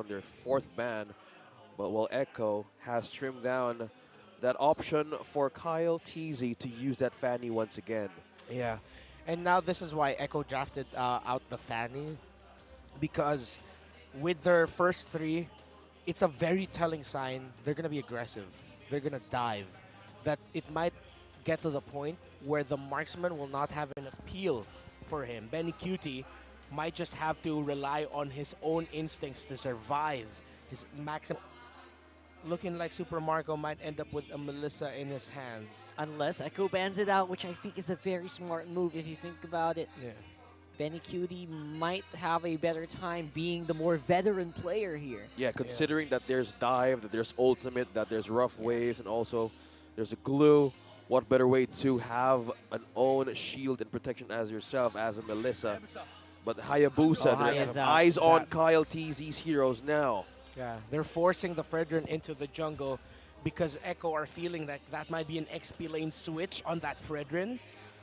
on their fourth ban. But while Echo has trimmed down that option for Kyle TZ to use that Fanny once again. Yeah. And now this is why Echo drafted out the Fanny, because with their first three, it's a very telling sign they're going to be aggressive. They're going to dive. That it might get to the point where the marksman will not have enough peel for him. Bennyqt might just have to rely on his own instincts to survive. His maximum. Looking like Super Marco might end up with a Melissa in his hands. Unless Echo bans it out, which I think is a very smart move if you think about it. Yeah. Bennyqt might have a better time being the more veteran player here. Yeah, considering that there's dive, that there's ultimate, that there's rough waves, and also there's a glue. What better way to have an own shield and protection as yourself as a Melissa? But Hayabusa, Haya's out. eyes on Kyle TZ's heroes now. Yeah, they're forcing the Fredrin into the jungle because Echo are feeling that that might be an XP lane switch on that Fredrin,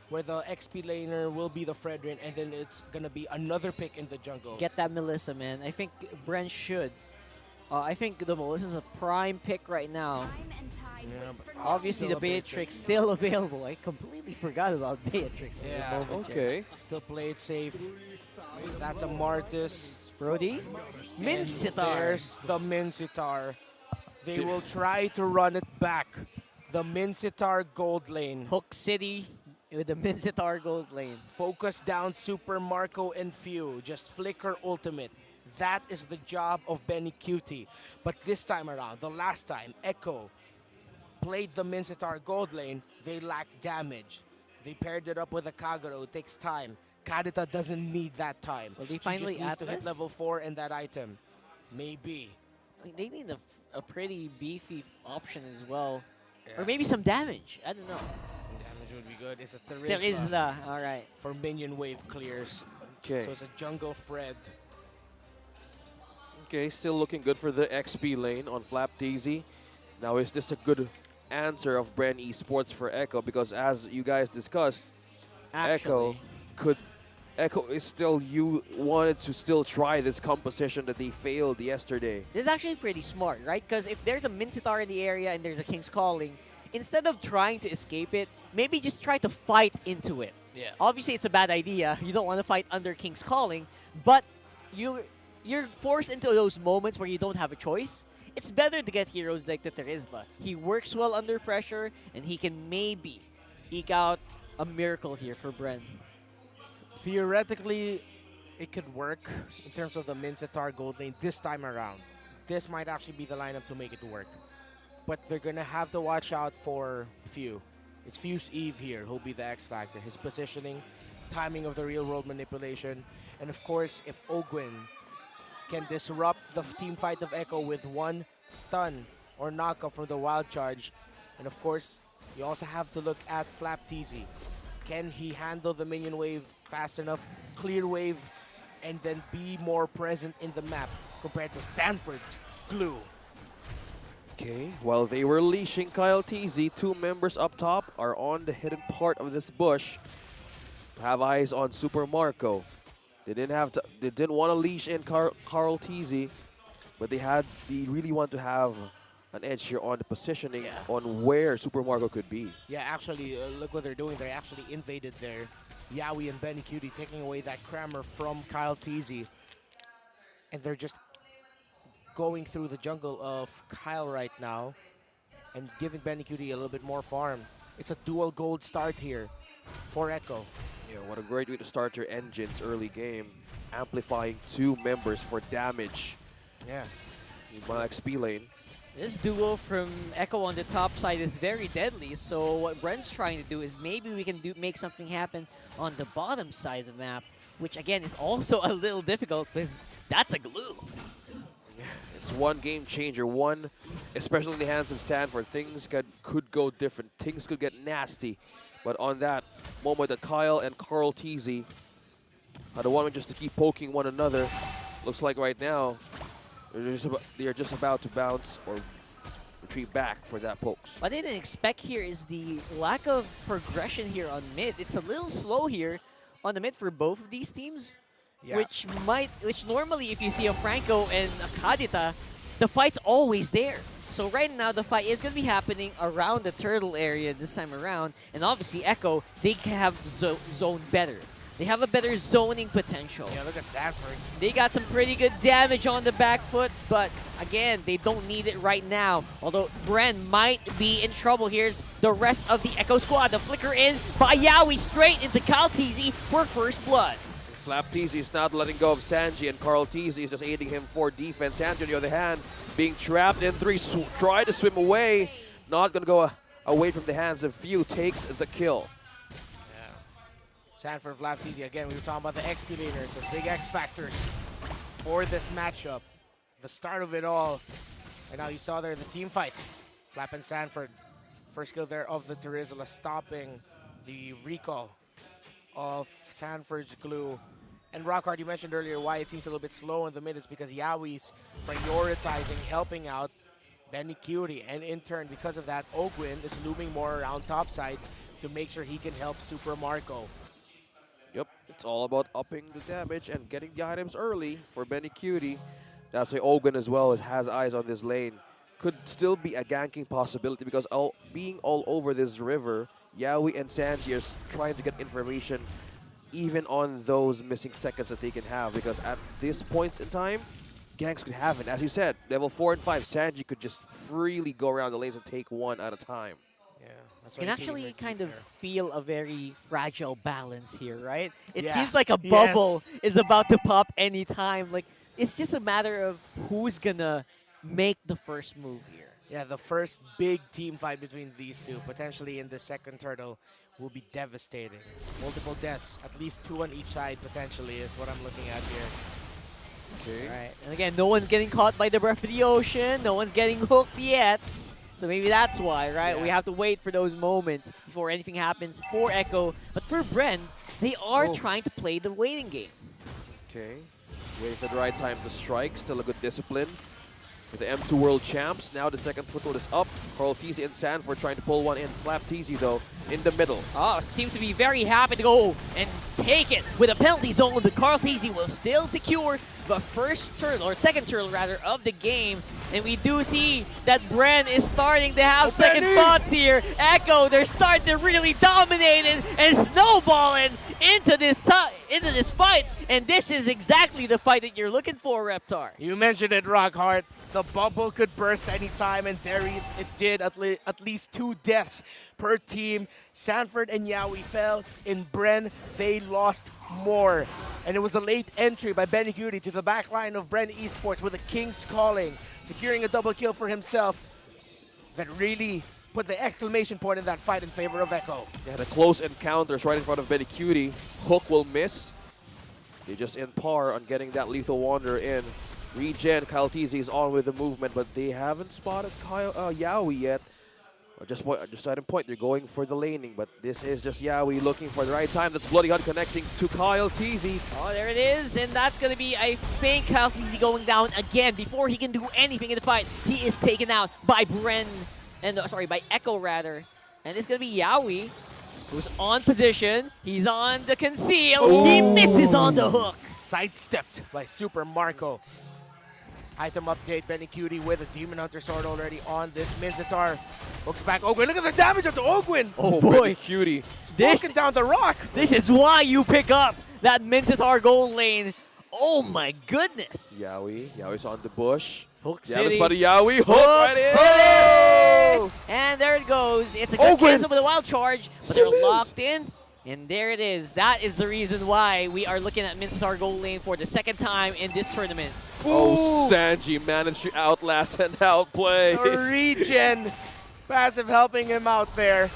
where the XP laner will be the Fredrin, and then it's going to be another pick in the jungle. Get that Melissa, man. I think Bren should. I think the Melissa's a prime pick right now. Yeah, but Obviously, still the a Beatrix still available. I completely forgot about Beatrix for Yeah, the moment. there. Okay. Still play it safe. That's a Martis. Brody? Minshittar. There's the Minshittar. They Dude. will try to run it back. The Minshittar gold lane. Hook City with the Minshittar gold lane. Focus down Super Marco and Few. Just flicker ultimate. That is the job of Bennyqt. But this time around, the last time, Echo played the Minshittar gold lane, they lacked damage. They paired it up with a Kagero. It takes time. Kadita doesn't need that time. Will they She finally just needs to hit Atlas? level 4 and that item. Maybe. I mean, they need a pretty beefy option as well. Yeah. Or maybe some damage. I don't know. Damage would be good. It's a There is Charisma the. Alright. for minion wave clears. Okay. So it's a jungle Fred. Okay, still looking good for the XP lane on Flap TZ. Now, is this a good answer of Bren Esports for Echo? Because as you guys discussed, Actually. Echo is still, you wanted to still try this composition that they failed yesterday. This is actually pretty smart, right? Because if there's a Minshittar in the area and there's a King's Calling, instead of trying to escape it, maybe just try to fight into it. Yeah. Obviously, it's a bad idea. You don't want to fight under King's Calling, but you're forced into those moments where you don't have a choice. It's better to get heroes like the Terizla. He works well under pressure, and he can maybe eke out a miracle here for Bren. Theoretically, it could work in terms of the Minshittar gold lane this time around. This might actually be the lineup to make it work. But they're going to have to watch out for Few. It's Few's Eve here who'll be the X factor. His positioning, timing of the real world manipulation, and of course, if Ogwin can disrupt the team fight of Echo with one stun or knockup from the wild charge. And of course, you also have to look at Flap TZ. Can he handle the minion wave fast enough, clear wave, and then be more present in the map compared to Sanford's glue? Okay, while they were leashing Kyle TZ, two members up top are on the hidden part of this bush. Have eyes on Super Marco. They didn't want to leash in Carl TZ, but they really want to have an edge here on the positioning on where Super Marco could be. Yeah, actually, look what they're doing. They actually invaded there. Yaoi and Bennyqt taking away that Crammer from Kyle TZ. And they're just going through the jungle of Kyle right now and giving Bennyqt a little bit more farm. It's a dual gold start here for Echo. Yeah, what a great way to start your engines early game. Amplifying two members for damage Yeah. in my XP lane. This duo from Echo on the top side is very deadly, so what Bren's trying to do is maybe we can make something happen on the bottom side of the map, which again is also a little difficult because that's a glue. It's one game changer, one, especially in the hands of Sanford. Things could go different. Things could get nasty. But on that moment that Kyle and Carl TZ had a woman just to keep poking one another, looks like right now they're just about to bounce or retreat back for that pokes. What I didn't expect here is the lack of progression here on mid. It's a little slow here on the mid for both of these teams. Yeah. which normally if you see a Franco and a Kadita, the fight's always there. So right now the fight is going to be happening around the turtle area this time around, and obviously Echo, they can have zone better. They have a better zoning potential. Yeah, look at Sanford. They got some pretty good damage on the back foot, but again, they don't need it right now. Although Bren might be in trouble. Here's the rest of the Echo squad. The flicker in by Yawi straight into Kaltizi for first blood. Flapteezy is not letting go of Sanji, and Carl Teasy is just aiding him for defense. Sanji, on the other hand, being trapped in 3, try to swim away. Not going to go away from the hands of Few, takes the kill. Sanford, Flapteezy, again, we were talking about the XP-laners, the big X factors for this matchup. The start of it all. And now you saw there the team fight. Flap and Sanford. First kill there of the Terizla, stopping the recall of Sanford's glue. And Rockhard, you mentioned earlier why it seems a little bit slow in the mid. It's because Yawi's prioritizing helping out Bennyqt. And in turn, because of that, Ogwin is looming more around topside to make sure he can help Super Marco. Yep, it's all about upping the damage and getting the items early for Bennyqt. That's why Ogwin as well has eyes on this lane. Could still be a ganking possibility because being all over this river, Yawi and Sanji are trying to get information even on those missing seconds that they can have, because at this point in time, ganks could happen. As you said, level 4 and 5, Sanji could just freely go around the lanes and take one at a time. Yeah, that's You can actually kind of feel a very fragile balance here, right? It Yeah. seems like a bubble is about to pop anytime. Like, it's just a matter of who's gonna make the first move here. Yeah, the first big team fight between these two, potentially in the second turtle, will be devastating. Multiple deaths, at least 2 on each side potentially is what I'm looking at here. Okay. Right, and again, no one's getting caught by the breath of the ocean. No one's getting hooked yet. So maybe that's why, right? Yeah. We have to wait for those moments before anything happens for Echo. But for Bren, they are trying to play the waiting game. Okay. Waiting for the right time to strike. Still a good discipline. With the M2 World Champs, now the second foothold is up. Carl Teasy and Sanford trying to pull one in. Flapteezy, though, in the middle. Oh, seems to be very happy to go and take it with a penalty zone. But Carl Teasy will still secure the first turtle, or second turtle rather, of the game. And we do see that Bren is starting to have second thoughts here. Echo, they're starting to really dominate it and snowballing into this fight. And this is exactly the fight that you're looking for, Reptar. You mentioned it, Rockhart. The bubble could burst anytime, and there it did. At least 2 deaths per team. Sanford and Yawi fell. In Bren, they lost more. And it was a late entry by Bennyqt to the back line of Bren Esports with a King's Calling, securing a double kill for himself. That really put the exclamation point in that fight in favor of Echo. They had a close encounters right in front of Bennyqt. Hook will miss. They just in par on getting that Lethal Wanderer in. Regen, Kyle Teasy is on with the movement, but they haven't spotted Yawi yet. Just at a point, they're going for the laning, but this is just Yawi looking for the right time. That's Bloody Hunt connecting to Kyle Teasy. Oh, there it is, and that's going to be, I think, Kyle Teasy going down again. Before he can do anything in the fight, he is taken out by Bren, and by Echo rather. And it's going to be Yawi, who's on position. He's on the conceal. Ooh. He misses on the hook. Sidestepped by Super Marco. Item update, Bennyqt with a Demon Hunter sword already on this Minshittar. Hooks back Ogwin. Look at the damage of the Ogwin. Oh boy. Bennyqt. Walking down the rock. This is why you pick up that Minshittar gold lane. Oh my goodness. Yawi's on the bush. Hook Damage City. by the Yawi. Hook Hook right in. City. And there it goes. It's a good Ogwin. cancel with a wild charge, but they're locked in. And there it is. That is the reason why we are looking at Minshittar gold lane for the second time in this tournament. Oh, Sanji managed to outlast and outplay. A regen. Passive helping him out there.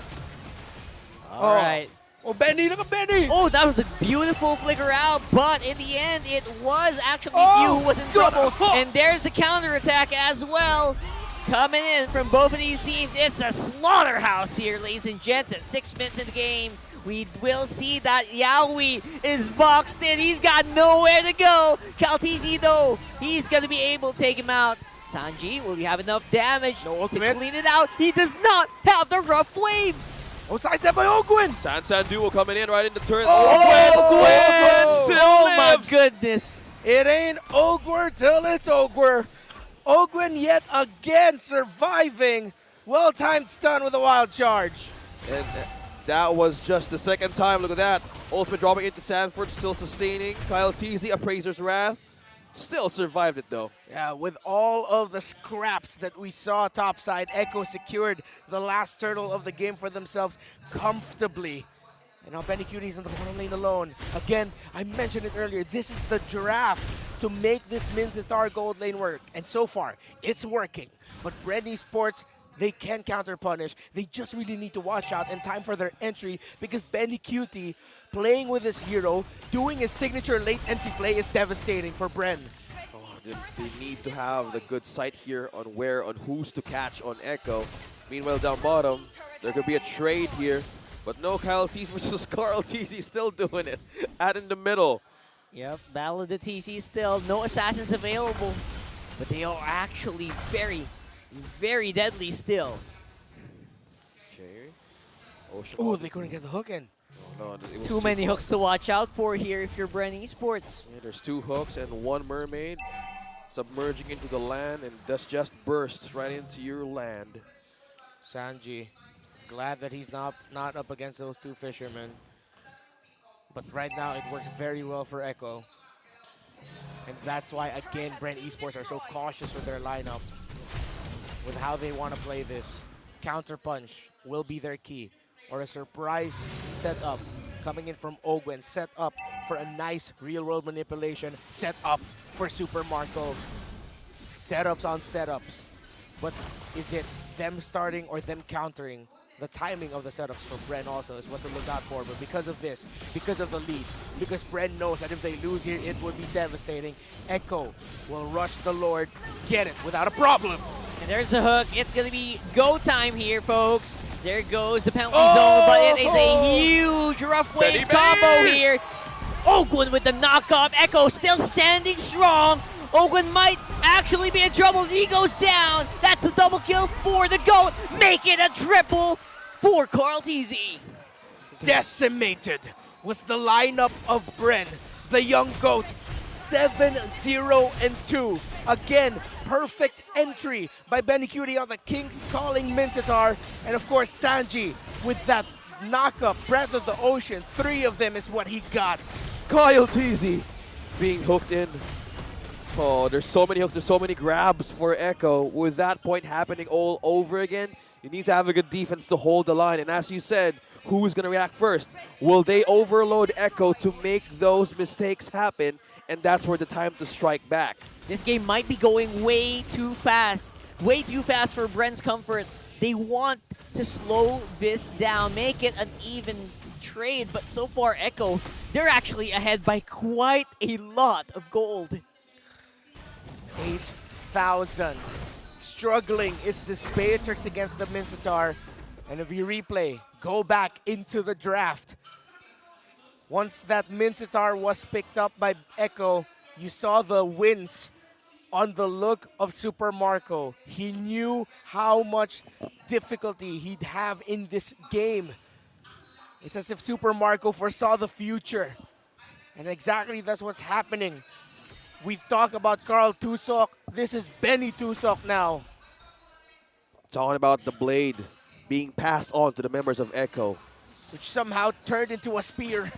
All right. Oh, Benny, look at Benny. Oh, that was a beautiful flicker out, but in the end, it was actually Oh, Few who was in good. trouble. And there's the counterattack as well. Coming in from both of these teams. It's a slaughterhouse here, ladies and gents, at 6 minutes in the game. We will see that Yawi is boxed in. He's got nowhere to go. Kaltizi, though, he's going to be able to take him out. Sanji, will he have enough damage No to ultimate. clean it out? He does not have the rough waves. Oh, sidestep by Ogwin! San duo coming in right in the turret. Oh, Gwen still Oh my lives. goodness. It ain't Ogwer till it's Ogwer. Ogwin yet again surviving. Well-timed stun with a wild charge. And that was just the second time. Look at that. Ultimate dropping into Sanford, still sustaining. Kyle Teasy, Appraiser's Wrath. Still survived it though. Yeah, with all of the scraps that we saw topside, Echo secured the last turtle of the game for themselves comfortably. And now Bennyqt's in the bottom lane alone. Again, I mentioned it earlier, this is the draft to make this Minshittar gold lane work. And so far, it's working. But Bren Esports, they can counter punish. They just really need to watch out and time for their entry because Bennyqt playing with his hero, doing his signature late entry play is devastating for Bren. Oh, they need to have the good sight here on who's to catch on Echo. Meanwhile, down bottom, there could be a trade here. But no, Kyle Teasy versus Carl Teasy still doing it. Out in the middle. Yep, Battle of the TC still. No assassins available. But they are actually very, very deadly still. Okay. Oh, they couldn't get the hook in. Oh, no, it was Too many far. hooks to watch out for here if you're Bren Esports. Yeah, there's 2 hooks and 1 mermaid submerging into the land, and that's just burst right into your land. Sanji, glad that he's not up against those 2 fishermen. But right now, it works very well for Echo. And that's why, again, Bren Esports are so cautious with their lineup, with how they want to play this. Counter punch will be their key. Or a surprise setup coming in from Ogwen. Set up for a nice real-world manipulation. Set up for Super Marco. Setups on setups. But is it them starting or them countering? The timing of the setups for Bren also is what to look out for. But because of this, because of the lead, because Bren knows that if they lose here, it would be devastating, Echo will rush the Lord, get it without a problem. And there's the hook. It's going to be go time here, folks. There goes the penalty zone, but it is a huge Rough Waves combo here. Ogwen with the knockoff. Echo still standing strong. Ogwen might actually be in trouble. He goes down. That's a double kill for the GOAT. Make it a triple for Carl Teasy. Decimated was the lineup of Bren, the young GOAT. 7-0-2. Again, perfect entry by Bennyqt on the King's Calling Minshittar. And of course, Sanji with that knockup, Breath of the Ocean. 3 of them is what he got. Kyle Teasy being hooked in. Oh, there's so many hooks, there's so many grabs for Echo. With that point happening all over again, you need to have a good defense to hold the line. And as you said, who is going to react first? Will they overload Echo to make those mistakes happen? And that's where the time to strike back. This game might be going way too fast. Way too fast for Bren's comfort. They want to slow this down, make it an even trade. But so far, Echo, they're actually ahead by quite a lot of gold. 8,000. Struggling is this Beatrix against the Minshittar. And if you replay, go back into the draft. Once that Minshittar was picked up by Echo, you saw the wins on the look of Super Marco. He knew how much difficulty he'd have in this game. It's as if Super Marco foresaw the future. And exactly that's what's happening. We've talked about Carl Tusok. This is Benny Tusok now. Talking about the blade being passed on to the members of Echo. Which somehow turned into a spear.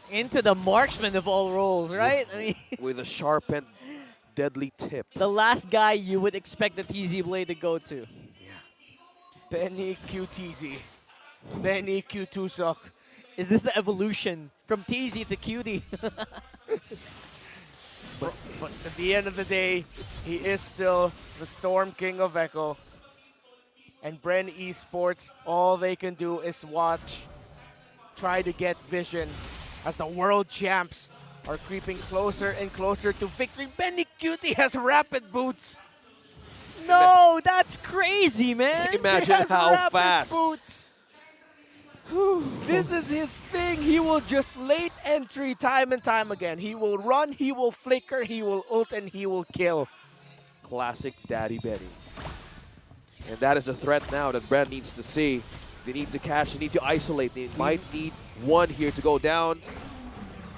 Into the marksman of all roles, right? I mean, With a sharpened, deadly tip. the last guy you would expect the TZ blade to go to. Bennyqt TZ. Bennyqt Tusok. Is this the evolution from TZ to Cutie? But at the end of the day, he is still the Storm King of Echo. And Bren Esports, all they can do is watch, try to get vision as the world champs are creeping closer and closer to victory. Bennyqt has rapid boots. No, that's crazy, man. Imagine He has how rapid fast. boots. This is his thing. He will just late entry time and time again. He will run, he will flicker, he will ult, and he will kill. Classic Daddy Betty. And that is the threat now that Bren needs to see. They need to catch, they need to isolate. They might need one here to go down.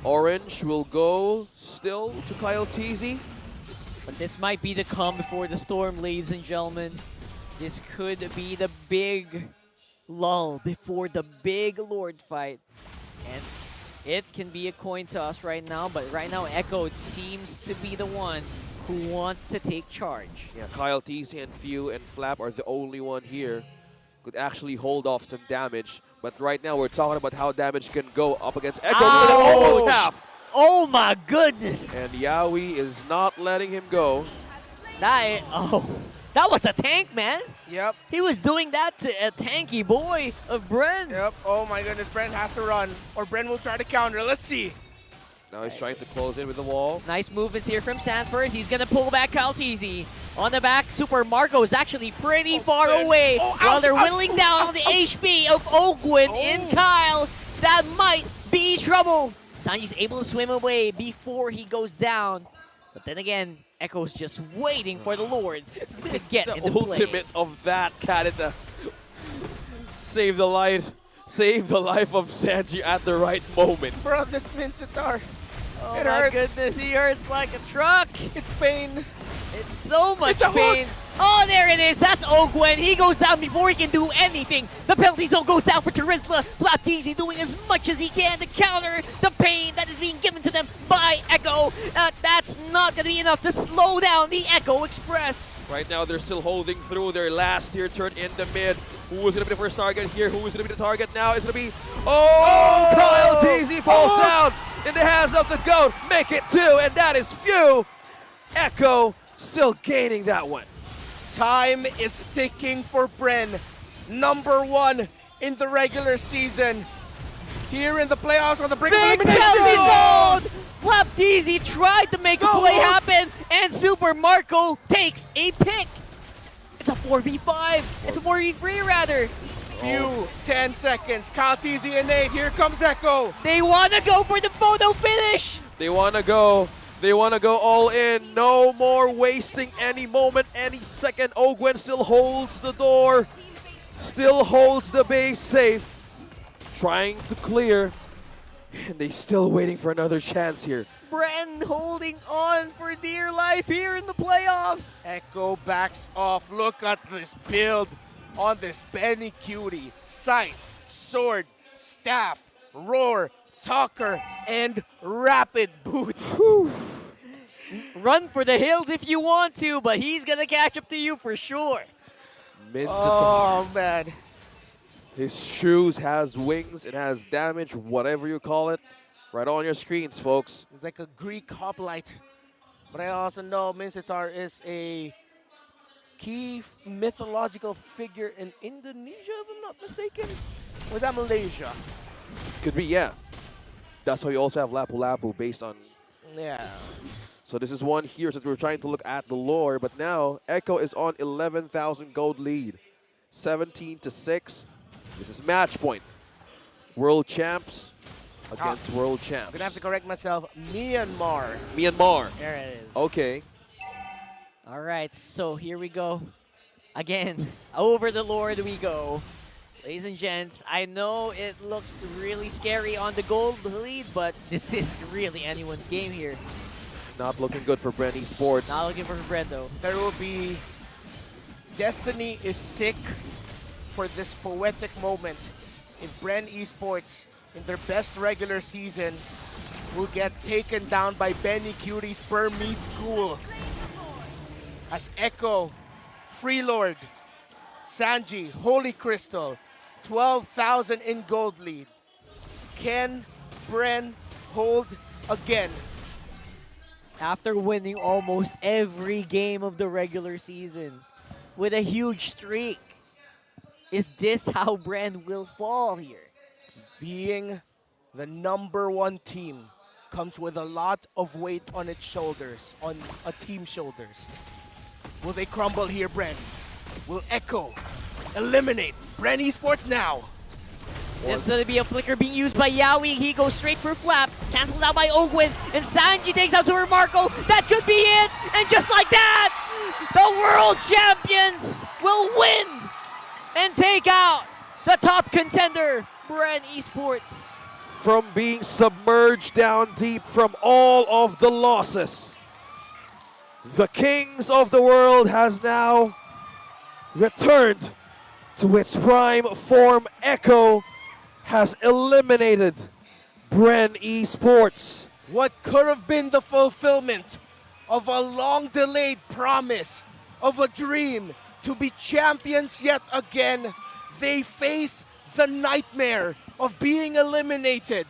Orange will go still to Kyle Teasy. But this might be the calm before the storm, ladies and gentlemen. This could be the big lull before the big Lord fight. And it can be a coin toss right now, but right now Echo seems to be the one who wants to take charge. Yeah, Kyle Teasy and Few and Flap are the only one here could actually hold off some damage. But right now we're talking about how damage can go up against Echo. Almost half. Oh my goodness! And Yaoi is not letting him go. That was a tank, man. Yep. He was doing that to a tanky boy of Bren. Yep. Oh my goodness, Bren has to run, or Bren will try to counter. Let's see. Now he's trying to close in with the wall. Nice movements here from Sanford. He's going to pull back Kyle Teasy. On the back, Super Marco is actually pretty far away while they're whittling down on the HP of Oakwood in Kyle. That might be trouble. Sanji's able to swim away before he goes down. But then again, Echo's just waiting for the Lord to get The into play. ultimate of that Kanata. Save the life. Save the life of Sanji at the right moment. Bro, this Minshittar. Oh It my hurts. goodness, he hurts like a truck. It's pain. It's so much It's a hook. pain. Oh, there it is. That's Ogwen. He goes down before he can do anything. The penalty zone goes down for Terizla. Flapteasy doing as much as he can to counter the pain that is being given to them by Echo. That's not going to be enough to slow down the Echo Express. Right now, they're still holding through their last tier turn in the mid. Who is going to be the first target here? Who is going to be the target now? It's going to be... Oh! Kyle Teasy falls down in the hands of the GOAT. Make it 2, and that is Few. Echo still gaining that one. Time is ticking for Bren. #1 in the regular season. Here in the playoffs on the brink of Big elimination. penalty zone! Flapteasy tried to make a play happen, and Super Marco takes a pick. It's a 4v5. It's a 4v3 rather. Few 10 seconds. Kyle Teasy and Nate. Here comes Echo. They want to go for the photo finish. They want to go. They want to go all in. No more wasting any moment, any second. Ogwen still holds the door. Still holds the base safe. Trying to clear. And they still waiting for another chance here. Bren holding on for dear life here in the playoffs. Echo backs off. Look at this build on this Bennyqt. Scythe, sword, staff, roar, talker, and rapid boots. Run for the hills if you want to, but he's going to catch up to you for sure. Minshittar. Oh, man. His shoes has wings, it has damage, whatever you call it. Right on your screens, folks. It's like a Greek hoplite. But I also know Minshittar is a key mythological figure in Indonesia, if I'm not mistaken. Or was that Malaysia? Could be, yeah. That's why you also have Lapu Lapu based on... Yeah. So this is one here since we're trying to look at the lore. But now, Echo is on 11,000 gold lead. 17-6. This is match point. World champs against world champs. I'm going to have to correct myself. Myanmar. Myanmar. There it is. Okay. All right, so here we go. Again, over the Lord we go. Ladies and gents, I know it looks really scary on the gold lead, but this is really anyone's game here. Not looking good for Bren Esports. Not looking for Bren though. There will be... Destiny is sick for this poetic moment. If Bren Esports, in their best regular season, will get taken down by Bennyqt's Burmese school. As Echo, Freelord, Sanji, Holy Crystal, 12,000 in gold lead. Can Bren hold again? After winning almost every game of the regular season with a huge streak, is this how Bren will fall here? Being the #1 team comes with a lot of weight on its shoulders, on a team's shoulders. Will they crumble here, Bren? Will Echo eliminate Bren Esports now? It's going to be a flicker being used by Yaoi. He goes straight for Flap. Cancelled out by Ogwen. And Sanji takes out Super Marco. That could be it. And just like that, the world champions will win and take out The top contender, Bren Esports. From being submerged down deep from all of the losses, the Kings of the World has now returned to its prime form. Echo has eliminated Bren Esports. What could have been the fulfillment of a long-delayed promise, of a dream to be champions yet again, they face the nightmare of being eliminated